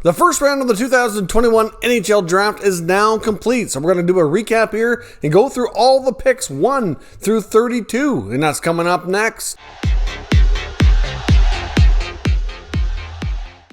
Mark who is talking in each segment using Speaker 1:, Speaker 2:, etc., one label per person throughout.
Speaker 1: The first round of the 2021 NHL Draft is now complete, so we're going to do a recap here and go through all the picks 1 through 32, and that's coming up next.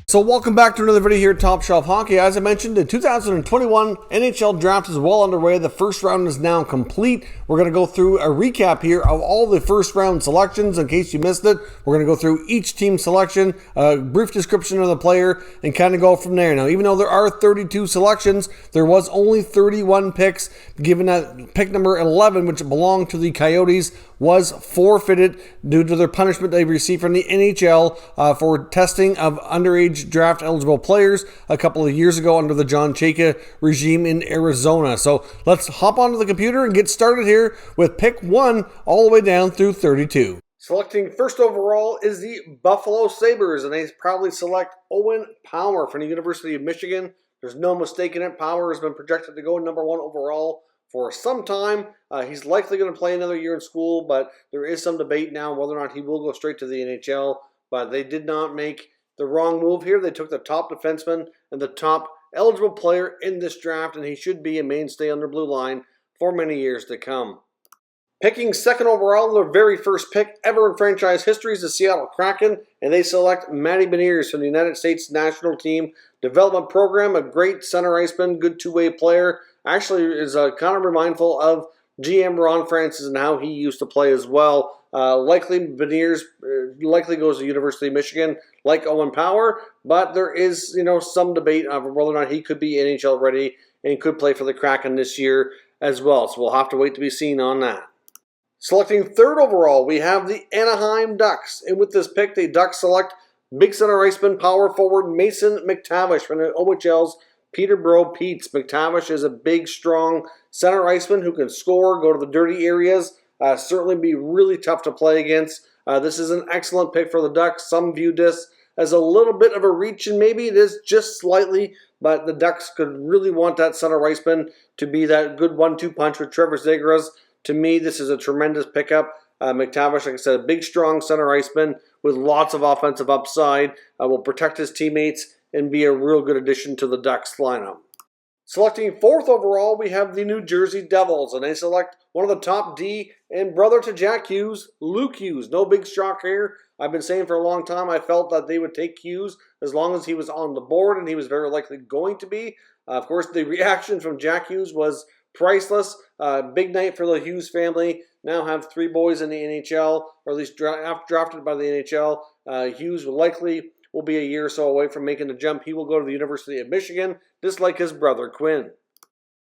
Speaker 1: So welcome back to another video here at Top Shelf Hockey. As I mentioned, the 2021 NHL Draft is well underway. The first round is now complete. We're going to go through a recap here of all the first round selections in case you missed it. We're going to go through each team selection, a brief description of the player, and kind of go from there. Now, even though there are 32 selections, there was only 31 picks, given that pick number 11, which belonged to the Coyotes, was forfeited due to their punishment they received from the NHL for testing of underage draft eligible players a couple of years ago under the John Chayka regime in Arizona. So let's hop onto the computer and get started here with pick 1 all the way down through 32. Selecting first overall is the Buffalo Sabres, and they probably select Owen Power from the University of Michigan. There's no mistake in it. Power has been projected to go number 1 overall for some time. He's likely going to play another year in school, but there is some debate now whether or not he will go straight to the NHL. But they did not make the wrong move here. They took the top defenseman and the top eligible player in this draft, and he should be a mainstay on their blue line for many years to come. Picking second overall, their very first pick ever in franchise history is the Seattle Kraken, and they select Matty Beniers from the United States National Team Development Program, a great center iceman, good two-way player. Actually is kind of remindful of GM Ron Francis and how he used to play as well. Likely Beniers likely goes to University of Michigan like Owen Power, but there is some debate of whether or not he could be NHL ready and could play for the Kraken this year as well. So we'll have to wait to be seen on that. Selecting third overall, we have the Anaheim Ducks, and with this pick, the Ducks select big center iceman, power forward Mason McTavish from the OHL's Peterborough Petes. McTavish is a big, strong center iceman who can score, go to the dirty areas, certainly be really tough to play against. This is an excellent pick for the Ducks. Some viewed this as a little bit of a reach, and maybe it is just slightly, but the Ducks could really want that center iceman to be that good 1-2 punch with Trevor Zegras. To me, this is a tremendous pickup. McTavish, like I said, a big, strong center iceman with lots of offensive upside, will protect his teammates and be a real good addition to the Ducks lineup. Selecting fourth overall, we have the New Jersey Devils, and they select one of the top D and brother to Jack Hughes, Luke Hughes. No big shock here. I've been saying for a long time I felt that they would take Hughes as long as he was on the board, and he was very likely going to be. Of course, the reaction from Jack Hughes was priceless. Big night for the Hughes family. Now have 3 boys in the NHL, or at least drafted by the NHL. Hughes will be a year or so away from making the jump. He will go to the University of Michigan, just like his brother Quinn.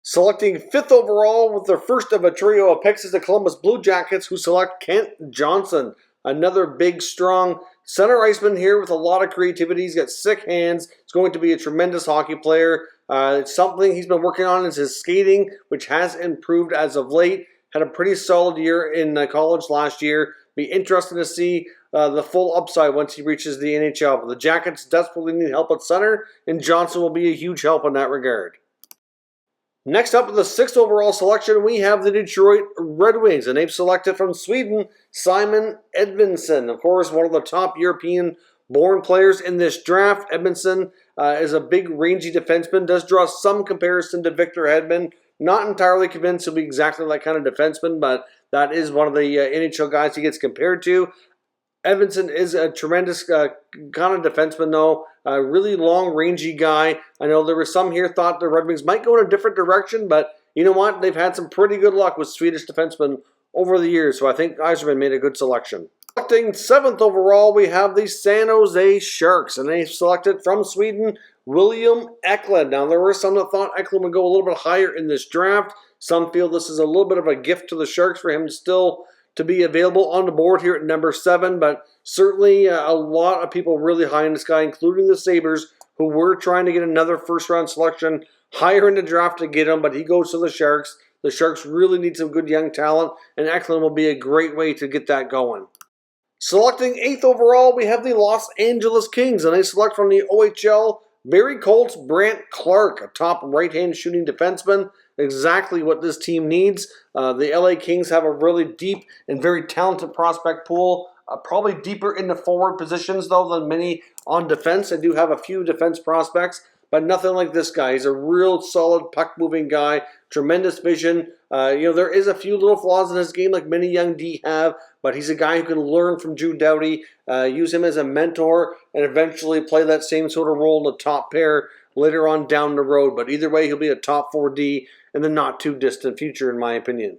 Speaker 1: Selecting fifth overall with their first of a trio of picks is the Columbus Blue Jackets, who select Kent Johnson, another big, strong center iceman here with a lot of creativity. He's got sick hands. He's going to be a tremendous hockey player. It's something he's been working on is his skating, which has improved as of late. Had a pretty solid year in college last year. Be interesting to see the full upside once he reaches the NHL. But the Jackets desperately need help at center, and Johnson will be a huge help in that regard. Next up with the 6th overall selection, we have the Detroit Red Wings, and they've selected from Sweden, Simon Edvinsson. Of course, one of the top European-born players in this draft. Edvinsson is a big, rangy defenseman, does draw some comparison to Victor Hedman. Not entirely convinced he'll be exactly that kind of defenseman, but that is one of the NHL guys he gets compared to. Edvinsson is a tremendous kind of defenseman, though. A really long, rangy guy. I know there were some here thought the Red Wings might go in a different direction, but you know what? They've had some pretty good luck with Swedish defensemen over the years, so I think Yzerman made a good selection. Selecting 7th overall, we have the San Jose Sharks, and they selected from Sweden, William Eklund. Now, there were some that thought Eklund would go a little bit higher in this draft. Some feel this is a little bit of a gift to the Sharks for him still to be available on the board here at number 7, but certainly a lot of people really high in this guy, including the Sabres, who were trying to get another first-round selection higher in the draft to get him, but he goes to the Sharks. The Sharks really need some good young talent, and Eklund will be a great way to get that going. Selecting 8th overall, we have the Los Angeles Kings, and they select from the OHL Barrie Colt's Brandt Clarke, a top right-hand shooting defenseman. Exactly what this team needs. The LA Kings have a really deep and very talented prospect pool. Probably deeper in the forward positions, though, than many on defense. They do have a few defense prospects, but nothing like this guy. He's a real solid puck-moving guy, tremendous vision. There is a few little flaws in his game like many young D have, but he's a guy who can learn from Drew Doughty, use him as a mentor, and eventually play that same sort of role in the top pair later on down the road. But either way, he'll be a top 4D in the not-too-distant future, in my opinion.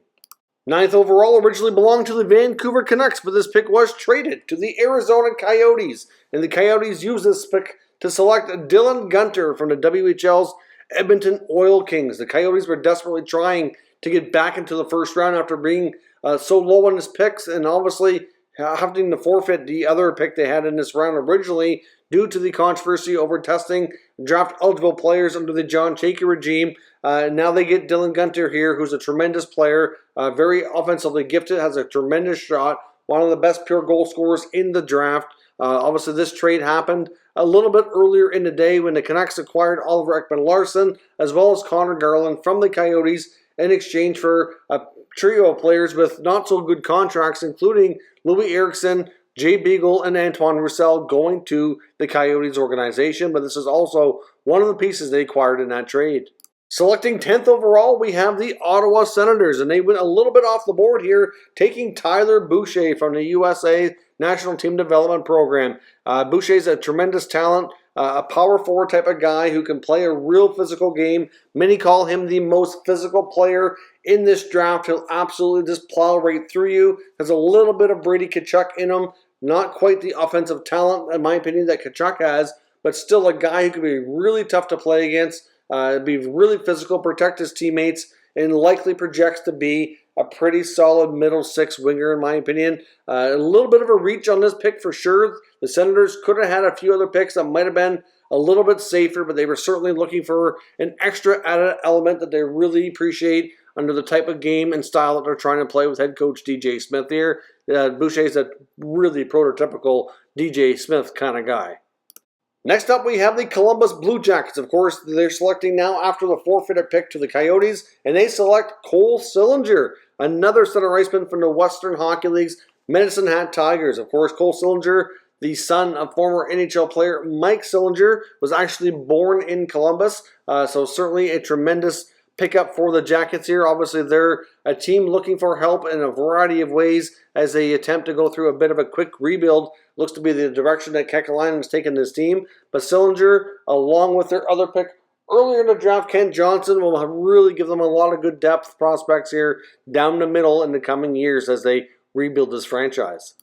Speaker 1: 9th overall originally belonged to the Vancouver Canucks, but this pick was traded to the Arizona Coyotes, and the Coyotes used this pick to select Dylan Guenther from the WHL's Edmonton Oil Kings. The Coyotes were desperately trying to get back into the first round after being so low on his picks, and obviously having to forfeit the other pick they had in this round originally due to the controversy over testing draft-eligible players under the John Chayka regime. Now they get Dylan Guenther here, who's a tremendous player, very offensively gifted, has a tremendous shot, one of the best pure goal scorers in the draft. Obviously, this trade happened a little bit earlier in the day when the Canucks acquired Oliver Ekman-Larsson as well as Connor Garland from the Coyotes in exchange for a trio of players with not-so-good contracts, including Louis Eriksson, Jay Beagle, and Antoine Roussel going to the Coyotes organization. But this is also one of the pieces they acquired in that trade. Selecting 10th overall, we have the Ottawa Senators, and they went a little bit off the board here, taking Tyler Boucher from the USA National Team Development Program. Boucher's a tremendous talent, a power forward type of guy who can play a real physical game. Many call him the most physical player in this draft. He'll absolutely just plow right through you. Has a little bit of Brady Tkachuk in him. Not quite the offensive talent, in my opinion, that Tkachuk has, but still a guy who can be really tough to play against. Be really physical, protect his teammates, and likely projects to be a pretty solid middle six winger, in my opinion. A little bit of a reach on this pick for sure. The Senators could have had a few other picks that might have been a little bit safer, but they were certainly looking for an extra added element that they really appreciate under the type of game and style that they're trying to play with head coach DJ Smith here. Boucher's a really prototypical DJ Smith kind of guy. Next up, we have the Columbus Blue Jackets. Of course, they're selecting now after the forfeited pick to the Coyotes, and they select Cole Sillinger, another center iceman from the Western Hockey League's Medicine Hat Tigers. Of course, Cole Sillinger, the son of former NHL player Mike Sillinger, was actually born in Columbus, so certainly a tremendous pickup for the Jackets here. Obviously, they're a team looking for help in a variety of ways as they attempt to go through a bit of a quick rebuild. Looks to be the direction that Kekalainen's taken this team. But Sillinger, along with their other pick earlier in the draft, Kent Johnson, will really give them a lot of good depth prospects here down the middle in the coming years as they rebuild this franchise.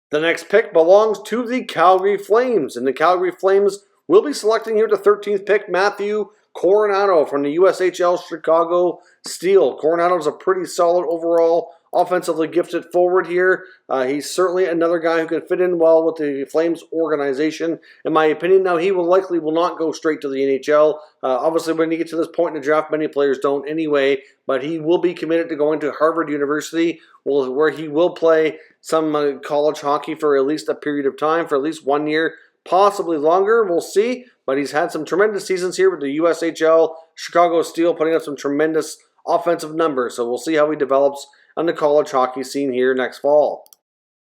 Speaker 1: The next pick belongs to the Calgary Flames, and the Calgary Flames will be selecting here the 13th pick, Matthew Coronato from the USHL Chicago Steel. Coronato's a pretty solid overall offensively gifted forward here. He's certainly another guy who can fit in well with the Flames organization, in my opinion. Now, he will not go straight to the NHL. Obviously, when you get to this point in the draft, many players don't anyway, but he will be committed to going to Harvard University, where he will play some college hockey for at least a period of time, for at least 1 year, possibly longer. We'll see. But he's had some tremendous seasons here with the USHL Chicago Steel, putting up some tremendous offensive numbers. So we'll see how he develops on the college hockey scene here next fall.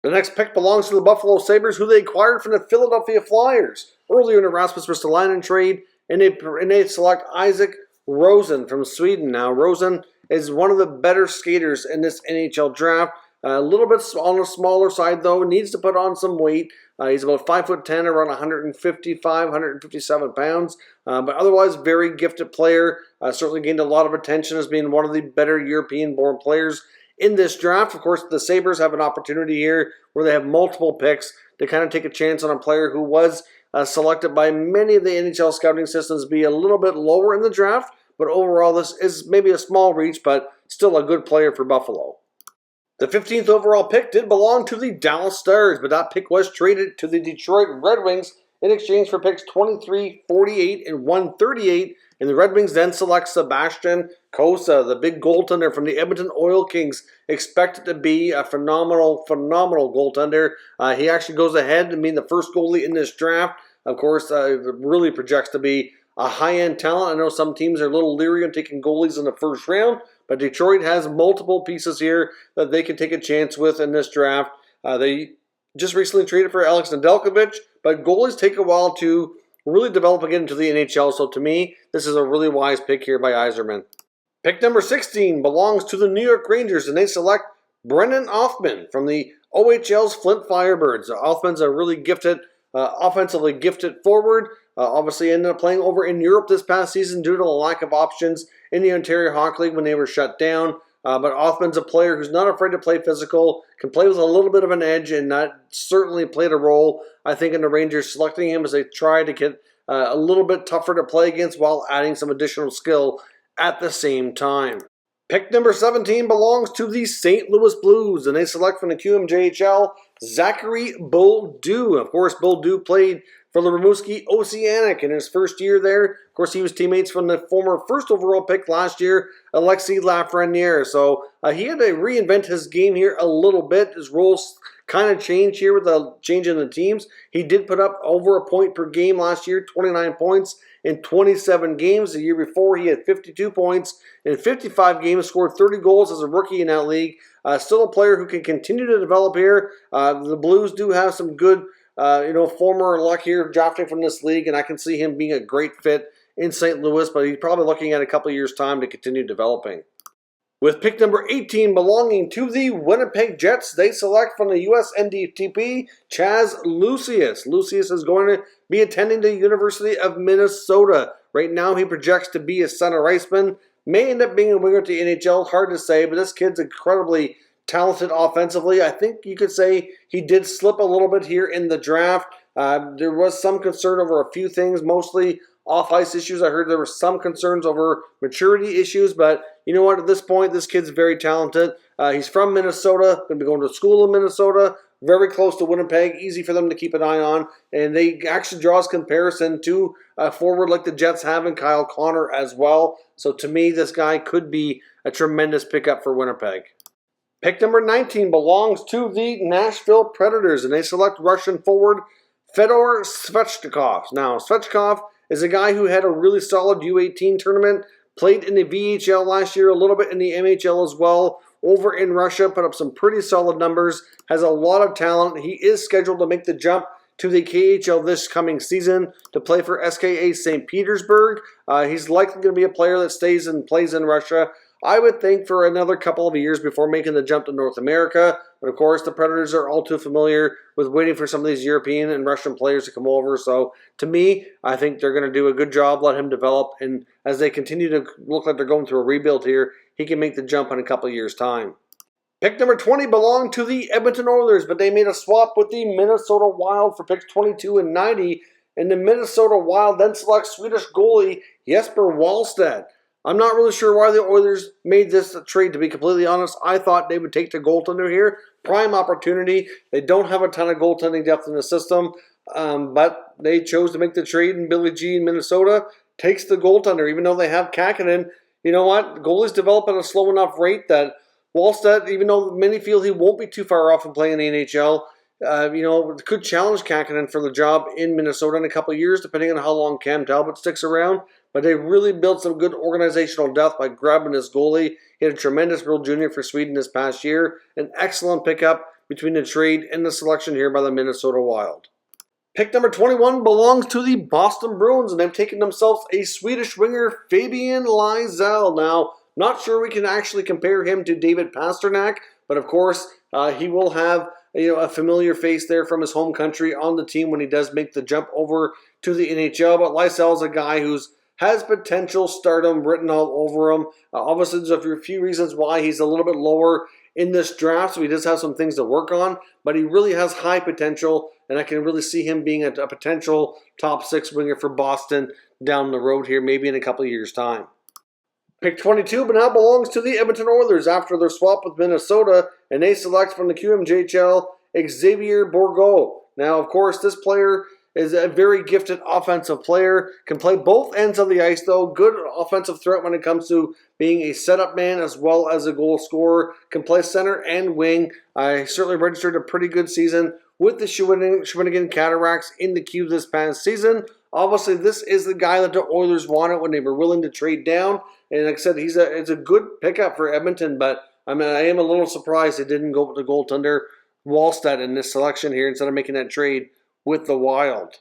Speaker 1: The next pick belongs to the Buffalo Sabres, who they acquired from the Philadelphia Flyers earlier in the Rasmus Ristolainen trade, and they select ISAK ROSEN from Sweden. Now, ROSEN is one of the better skaters in this NHL draft. A little bit on the smaller side, though. Needs to put on some weight. He's about 5'10", around 155, 157 pounds. But otherwise, very gifted player. Certainly gained a lot of attention as being one of the better European-born players in this draft. Of course, the Sabres have an opportunity here where they have multiple picks to kind of take a chance on a player who was selected by many of the NHL scouting systems to be a little bit lower in the draft. But overall, this is maybe a small reach, but still a good player for Buffalo. The 15th overall pick did belong to the Dallas Stars, but that pick was traded to the Detroit Red Wings in exchange for picks 23, 48, and 138. And the Red Wings then select Sebastian COSSA, the big goaltender from the Edmonton Oil Kings, expected to be a phenomenal goaltender. He actually goes ahead and being the first goalie in this draft. Of course, really projects to be a high-end talent. I know some teams are a little leery on taking goalies in the first round, but Detroit has multiple pieces here that they can take a chance with in this draft. They just recently traded for Alex Nedeljkovic, but goalies take a while to really develop again into the NHL. So to me, this is a really wise pick here by Yzerman. Pick number 16 belongs to the New York Rangers, and they select Brennan Othmann from the OHL's Flint Firebirds. Othmann's a really gifted, offensively gifted forward. Obviously ended up playing over in Europe this past season due to the lack of options in the Ontario Hockey League when they were shut down. But Othmann's a player who's not afraid to play physical, can play with a little bit of an edge, and that certainly played a role, I think, in the Rangers selecting him as they try to get a little bit tougher to play against while adding some additional skill at the same time. Pick number 17 belongs to the St. Louis Blues, and they select from the QMJHL ZACHARY BOLDUC. Of course, BOLDUC played for the Rimouski Oceanic in his first year there. Of course, he was teammates from the former first overall pick last year, Alexis Lafreniere. So he had to reinvent his game here a little bit. His roles kind of changed here with the change in the teams. He did put up over a point per game last year, 29 points in 27 games. The year before, he had 52 points in 55 games, scored 30 goals as a rookie in that league. Still a player who can continue to develop here. The Blues do have some good former luck here drafting from this league, and I can see him being a great fit in St. Louis, but he's probably looking at a couple years' time to continue developing. With pick number 18 belonging to the Winnipeg Jets, they select from the US NDTP, CHAZ LUSIUS. LUSIUS is going to be attending the University of Minnesota. Right now, he projects to be a center iceman. May end up being a winger to the NHL, hard to say, but this kid's incredibly talented offensively. I think you could say he did slip a little bit here in the draft. There was some concern over a few things, mostly off-ice issues. I heard there were some concerns over maturity issues, but you know what? At this point, this kid's very talented. He's from Minnesota, going to be going to school in Minnesota, very close to Winnipeg, easy for them to keep an eye on, and they actually draws comparison to a forward like the Jets have in Kyle Connor as well. So to me, this guy could be a tremendous pickup for Winnipeg. Pick number 19 belongs to the Nashville Predators, and they select Russian forward Fedor Svechnikov. Now, Svechnikov is a guy who had a really solid U18 tournament, played in the VHL last year, a little bit in the MHL as well. Over in Russia, put up some pretty solid numbers, has a lot of talent. He is scheduled to make the jump to the KHL this coming season to play for SKA St. Petersburg. He's likely going to be a player that stays and plays in Russia, I would think, for another couple of years before making the jump to North America. But of course, the Predators are all too familiar with waiting for some of these European and Russian players to come over. So to me, I think they're going to do a good job, let him develop. And as they continue to look like they're going through a rebuild here, he can make the jump in a couple of years' time. Pick number 20 belonged to the Edmonton Oilers, but they made a swap with the Minnesota Wild for picks 22 and 90. And the Minnesota Wild then selects Swedish goalie Jesper Wallstedt. I'm not really sure why the Oilers made this trade, to be completely honest. I thought they would take the goaltender here. Prime opportunity. They don't have a ton of goaltending depth in the system, but they chose to make the trade, and Billy G in Minnesota takes the goaltender, even though they have Kakkonen. You know what? Goalies develop at a slow enough rate that Wallstedt, even though many feel he won't be too far off from playing in the NHL, could challenge Kakkonen for the job in Minnesota in a couple of years, depending on how long Cam Talbot sticks around. But they really built some good organizational depth by grabbing this goalie. He had a tremendous World Junior for Sweden this past year. An excellent pickup between the trade and the selection here by the Minnesota Wild. Pick number 21 belongs to the Boston Bruins, and they've taken themselves a Swedish winger, Fabian Lysell. Now, not sure we can actually compare him to David Pasternak, but of course, he will have a familiar face there from his home country on the team when he does make the jump over to the NHL. But Lysell is a guy who's has potential stardom written all over him. Obviously, there's a few reasons why he's a little bit lower in this draft, so he does have some things to work on, but he really has high potential, and I can really see him being a potential top 6 winger for Boston down the road here, maybe in a couple of years' time. Pick 22, but now belongs to the Edmonton Oilers after their swap with Minnesota, and they select from the QMJHL Xavier Bourgault. Now, of course, this player is a very gifted offensive player, can play both ends of the ice though, good offensive threat when it comes to being a setup man as well as a goal scorer, can play center and wing. I certainly registered a pretty good season with the Shawinigan Cataracts in the Q this past season. Obviously, this is the guy that the Oilers wanted when they were willing to trade down, and like I said, it's a good pickup for Edmonton, but I am a little surprised they didn't go with the goaltender Wallstedt in this selection here instead of making that trade with the Wild.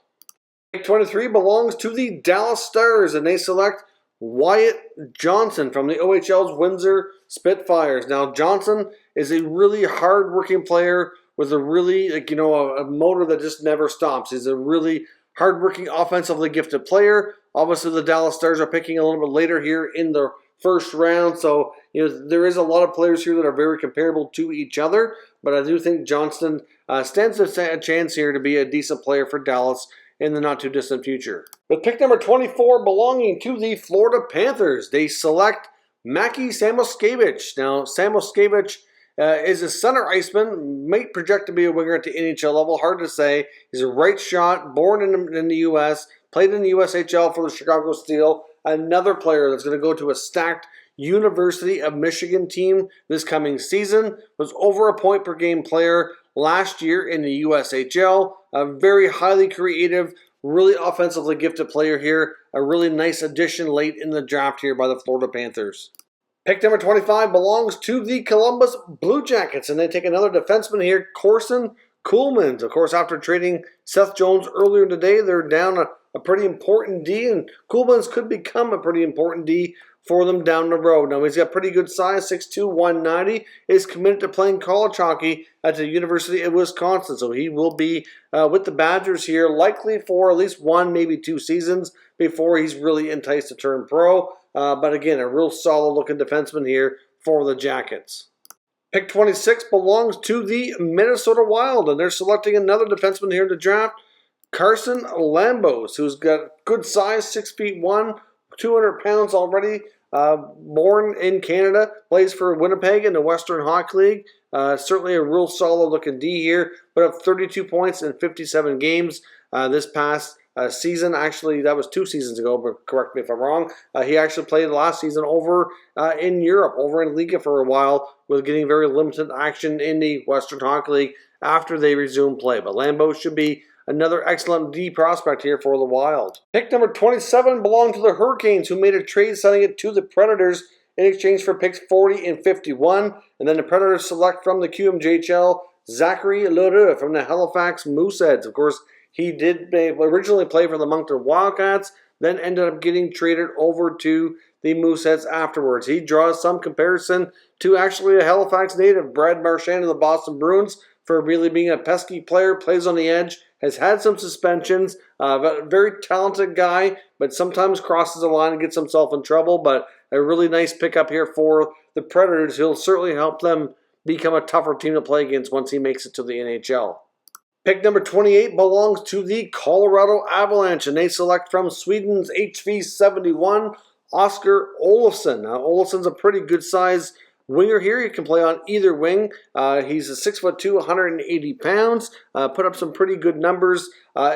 Speaker 1: Pick 23 belongs to the Dallas Stars, and they select Wyatt Johnson from the OHL's Windsor Spitfires. Now, Johnson is a really hard-working player with a really, a motor that just never stops. He's a really hard-working, offensively gifted player. Obviously, the Dallas Stars are picking a little bit later here in the first round, so there is a lot of players here that are very comparable to each other, but I do think Johnson stands a chance here to be a decent player for Dallas in the not-too-distant future. With pick number 24 belonging to the Florida Panthers, they select Mackie Samoskevich. Now, Samoskevich is a center iceman, might project to be a winger at the NHL level, hard to say. He's a right shot, born in the U.S., played in the USHL for the Chicago Steel, another player that's going to go to a stacked University of Michigan team this coming season, was over a point per game player last year in the USHL, a very highly creative, really offensively gifted player here, a really nice addition late in the draft here by the Florida Panthers. Pick number 25 belongs to the Columbus Blue Jackets, and they take another defenseman here, Corson Kuhlman. Of course, after trading Seth Jones earlier today, they're down a pretty important D, and Kuhlman's could become a pretty important D for them down the road. Now, he's got pretty good size, 6'2", 190, is committed to playing college hockey at the University of Wisconsin, so he will be with the Badgers here, likely for at least 1, maybe 2 seasons before he's really enticed to turn pro. But again, a real solid-looking defenseman here for the Jackets. Pick 26 belongs to the Minnesota Wild, and they're selecting another defenseman here in the draft, Carson Lambos, who's got good size, 6'1", 200 pounds already, born in Canada, plays for Winnipeg in the Western Hockey League. Certainly a real solid-looking D here, put up 32 points in 57 games this past season. Actually, that was 2 seasons ago, but correct me if I'm wrong. He actually played last season over in Europe, over in Liga for a while, with getting very limited action in the Western Hockey League after they resumed play. But Lambeau should be another excellent D prospect here for the Wild. Pick number 27 belonged to the Hurricanes, who made a trade sending it to the Predators in exchange for picks 40 and 51. And then the Predators select from the QMJHL Zachary Leroux from the Halifax Mooseheads. Of course, he did originally play for the Moncton Wildcats, then ended up getting traded over to the Mooseheads afterwards. He draws some comparison to actually a Halifax native, Brad Marchand of the Boston Bruins, for really being a pesky player, plays on the edge, has had some suspensions, but a very talented guy, but sometimes crosses the line and gets himself in trouble. But a really nice pickup here for the Predators. He'll certainly help them become a tougher team to play against once he makes it to the NHL. Pick number 28 belongs to the Colorado Avalanche, and they select from Sweden's HV71, Oscar Olofsson. Now, Olofsson's a pretty good size winger here. He can play on either wing. He's a 6'2", 180 pounds. Put up some pretty good numbers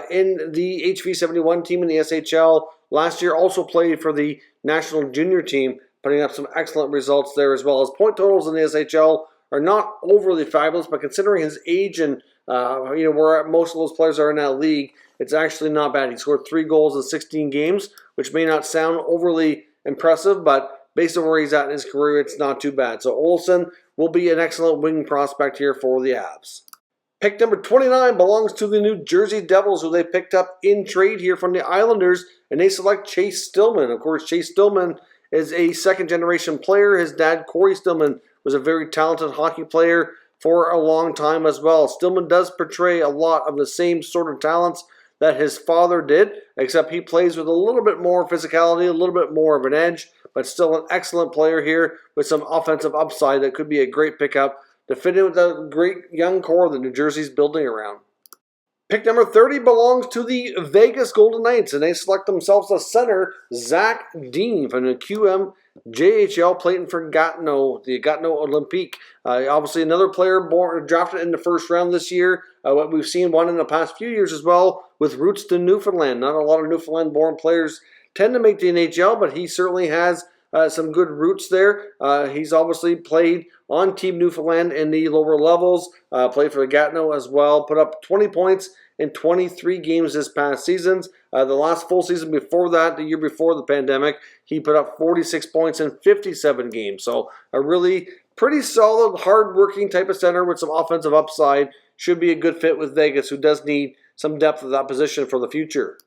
Speaker 1: in the HV71 team in the SHL. Last year also played for the national junior team, putting up some excellent results there as well. His point totals in the SHL are not overly fabulous, but considering his age and where most of those players are in that league, it's actually not bad. He scored 3 goals in 16 games, which may not sound overly impressive, but based on where he's at in his career, it's not too bad. So Olsen will be an excellent wing prospect here for the Avs. Pick number 29 belongs to the New Jersey Devils, who they picked up in trade here from the Islanders, and they select Chase Stillman. Of course, Chase Stillman is a second-generation player. His dad, Corey Stillman, was a very talented hockey player for a long time as well. Stillman does portray a lot of the same sort of talents that his father did, except he plays with a little bit more physicality, a little bit more of an edge, but still an excellent player here with some offensive upside that could be a great pickup to fit in with the great young core that New Jersey's building around. Pick number 30 belongs to the Vegas Golden Knights, and they select themselves a center, Zach Dean, from the QMJHL, playing for Gatineau, the Gatineau Olympique. Obviously, another player drafted in the first round this year. What we've seen one in the past few years as well, with roots to Newfoundland. Not a lot of Newfoundland-born players tend to make the NHL, but he certainly has some good roots there. He's obviously played on Team Newfoundland in the lower levels, played for the Gatineau as well, put up 20 points in 23 games this past season. The last full season before that, the year before the pandemic, he put up 46 points in 57 games. So a really pretty solid, hard-working type of center with some offensive upside. Should be a good fit with Vegas, who does need some depth of that position for the future.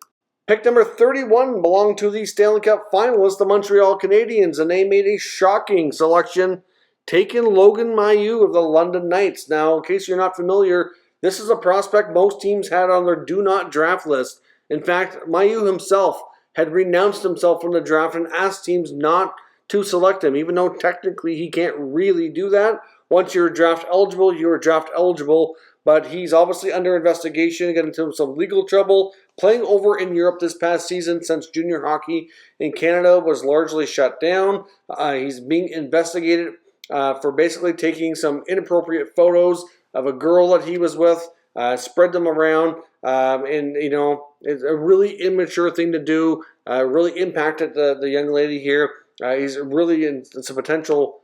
Speaker 1: Pick number 31 belonged to the Stanley Cup finalists, the Montreal Canadiens, and they made a shocking selection, taking Logan Mailloux of the London Knights. Now, in case you're not familiar, this is a prospect most teams had on their do not draft list. In fact, Mailloux himself had renounced himself from the draft and asked teams not to select him, even though technically he can't really do that. Once you're draft eligible, you're draft eligible. But he's obviously under investigation, getting into some legal trouble, playing over in Europe this past season since junior hockey in Canada was largely shut down. He's being investigated for basically taking some inappropriate photos of a girl that he was with, spread them around, and, you know, it's a really immature thing to do, really impacted the young lady here. He's really in some potential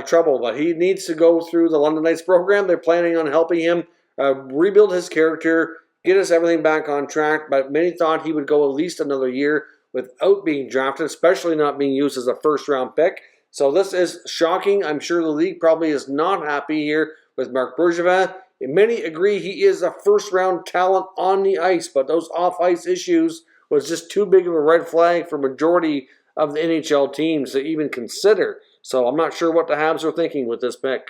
Speaker 1: trouble, but he needs to go through the London Knights program. They're planning on helping him rebuild his character, get us everything back on track, but many thought he would go at least another year without being drafted, especially not being used as a first-round pick. So this is shocking. I'm sure the league probably is not happy here with Marc Bergevin. Many agree he is a first-round talent on the ice, but those off-ice issues was just too big of a red flag for majority of the NHL teams to even consider. So I'm not sure what the Habs are thinking with this pick.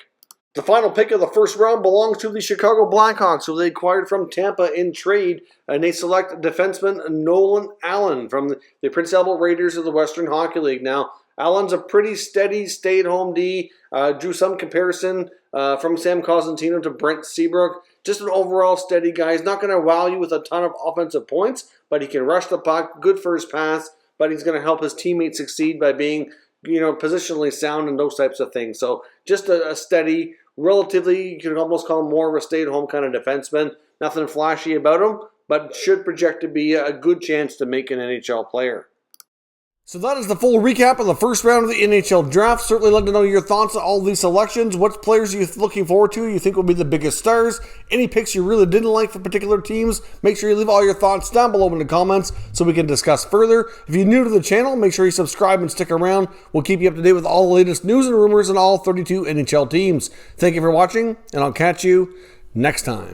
Speaker 1: The final pick of the first round belongs to the Chicago Blackhawks, who they acquired from Tampa in trade, and they select defenseman Nolan Allen from the Prince Albert Raiders of the Western Hockey League. Now, Allen's a pretty steady stay-at-home D, drew some comparison from Sam Cosentino to Brent Seabrook. Just an overall steady guy. He's not going to wow you with a ton of offensive points, but he can rush the puck, good first pass, but he's going to help his teammates succeed by being, you know, positionally sound and those types of things. So just a steady, relatively, you could almost call him more of a stay-at-home kind of defenseman. Nothing flashy about him, but should project to be a good chance to make an NHL player. So that is the full recap of the first round of the NHL Draft. Certainly like to know your thoughts on all these selections. What players are you looking forward to, you think will be the biggest stars? Any picks you really didn't like for particular teams? Make sure you leave all your thoughts down below in the comments so we can discuss further. If you're new to the channel, make sure you subscribe and stick around. We'll keep you up to date with all the latest news and rumors on all 32 NHL teams. Thank you for watching, and I'll catch you next time.